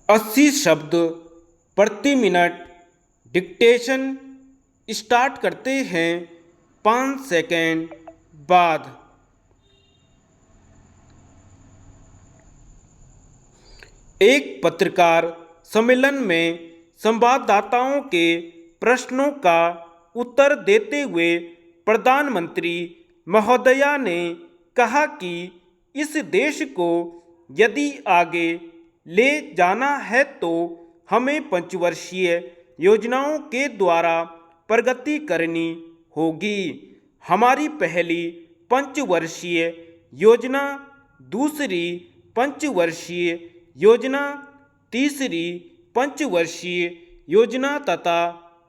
80 शब्द प्रति minute dictation start करते हैं 5 सेकेंड बाद। एक पत्रकार सम्मेलन में संवाददाताओं के प्रश्नों का उत्तर देते हुए प्रधानमंत्री महोदया ने कहा कि इस देश को यदि आगे ले जाना है तो हमें पंचवर्षीय योजनाओं के द्वारा प्रगति करनी होगी। हमारी पहली पंचवर्षीय योजना, दूसरी पंचवर्षीय योजना, तीसरी पंचवर्षीय योजना तथा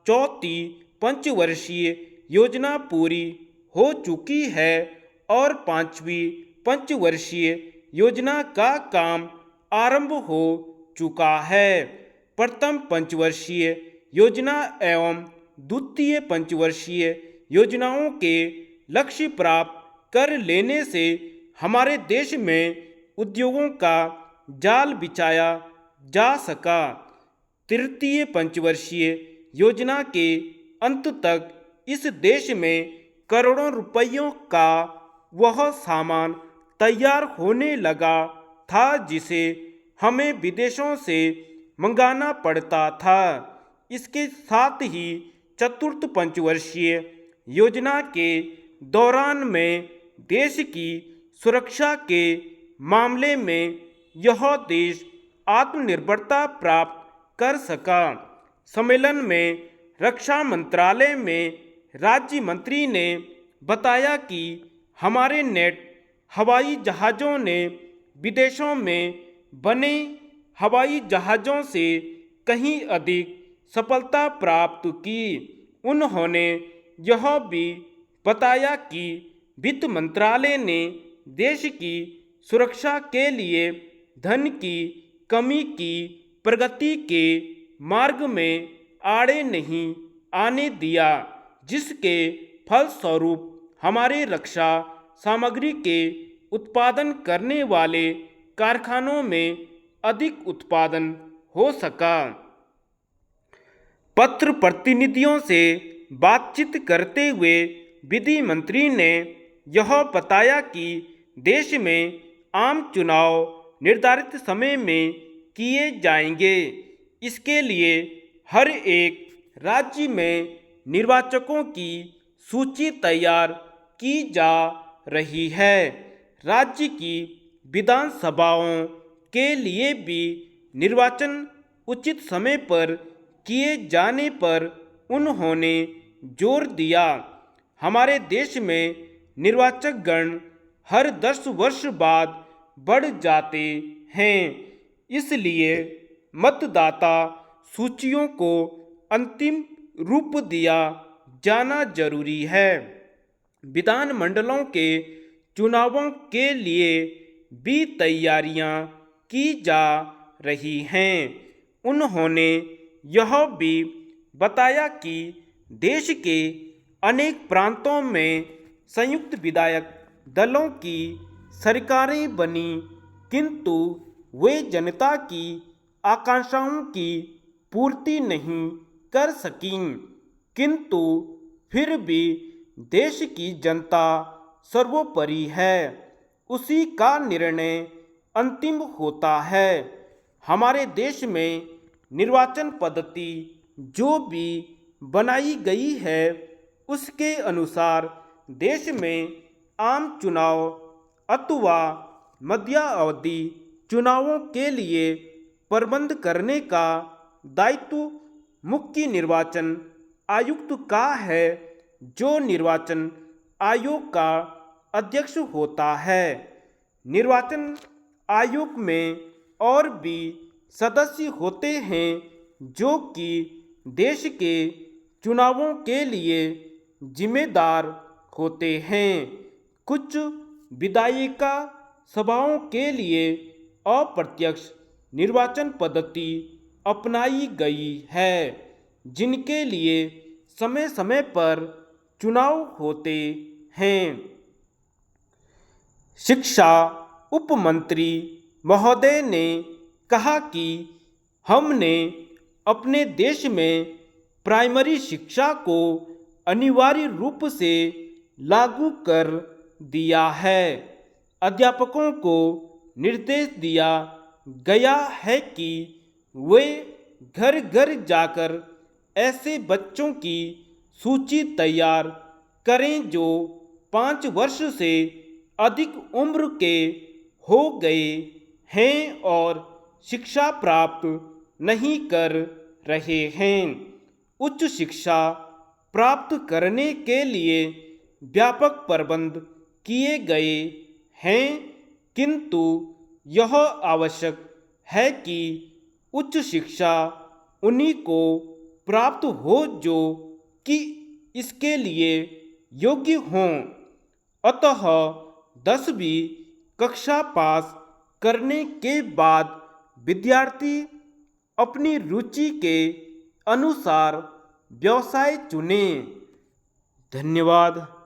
चौथी पंचवर्षीय योजना पूरी हो चुकी है और पांचवी पंचवर्षीय योजना का काम आरंभ हो चुका है। प्रथम पंचवर्षीय योजना एवं द्वितीय पंचवर्षीय योजनाओं के लक्ष्य प्राप्त कर लेने से हमारे देश में उद्योगों का जाल बिछाया जा सका। तृतीय पंचवर्षीय योजना के अंत तक इस देश में करोड़ों रुपयों का वह सामान तैयार होने लगा था जिसे हमें विदेशों से मंगाना पड़ता था। इसके साथ ही चतुर्थ पंचवर्षीय योजना के दौरान में देश की सुरक्षा के मामले में यह देश आत्मनिर्भरता प्राप्त कर सका। सम्मेलन में रक्षा मंत्रालय में राज्य मंत्री ने बताया कि हमारे नेट हवाई जहाज़ों ने विदेशों में बने हवाई जहाज़ों से कहीं अधिक सफलता प्राप्त की। उन्होंने यह भी बताया कि वित्त मंत्रालय ने देश की सुरक्षा के लिए धन की कमी की प्रगति के मार्ग में आड़े नहीं आने दिया, जिसके फलस्वरूप हमारे रक्षा सामग्री के उत्पादन करने वाले कारखानों में अधिक उत्पादन हो सका। पत्र प्रतिनिधियों से बातचीत करते हुए विधि मंत्री ने यह बताया कि देश में आम चुनाव निर्धारित समय में किए जाएंगे। इसके लिए हर एक राज्य में निर्वाचकों की सूची तैयार की जा रही है। राज्य की विधानसभाओं के लिए भी निर्वाचन उचित समय पर किए जाने पर उन्होंने जोर दिया। हमारे देश में निर्वाचक गण हर 10 वर्ष बाद बढ़ जाते हैं, इसलिए मतदाता सूचियों को अंतिम रूप दिया जाना जरूरी है। विधानमंडलों के चुनावों के लिए भी तैयारियां की जा रही हैं। उन्होंने यह भी बताया कि देश के अनेक प्रांतों में संयुक्त विधायक दलों की सरकारें बनी, किंतु वे जनता की आकांक्षाओं की पूर्ति नहीं कर सकीं। किंतु फिर भी देश की जनता सर्वोपरि है, उसी का निर्णय अंतिम होता है। हमारे देश में निर्वाचन पद्धति जो भी बनाई गई है उसके अनुसार देश में आम चुनाव अथवा मध्यावधि चुनावों के लिए प्रबंध करने का दायित्व मुख्य निर्वाचन आयुक्त का है, जो निर्वाचन आयोग का अध्यक्ष होता है। निर्वाचन आयोग में और भी सदस्य होते हैं जो कि देश के चुनावों के लिए जिम्मेदार होते हैं। कुछ विधायिका सभाओं के लिए अप्रत्यक्ष निर्वाचन पद्धति अपनाई गई है, जिनके लिए समय समय पर चुनाव होते हैं। शिक्षा उपमंत्री महोदय ने कहा कि हमने अपने देश में प्राइमरी शिक्षा को अनिवार्य रूप से लागू कर दिया है। अध्यापकों को निर्देश दिया गया है कि वे घर घर जाकर ऐसे बच्चों की सूची तैयार करें जो 5 वर्ष से अधिक उम्र के हो गए हैं और शिक्षा प्राप्त नहीं कर रहे हैं। उच्च शिक्षा प्राप्त करने के लिए व्यापक प्रबंध किए गए हैं, किंतु यह आवश्यक है कि उच्च शिक्षा उन्हीं को प्राप्त हो जो कि इसके लिए योग्य हों। अतः 10वीं कक्षा पास करने के बाद विद्यार्थी अपनी रुचि के अनुसार व्यवसाय चुनें। धन्यवाद।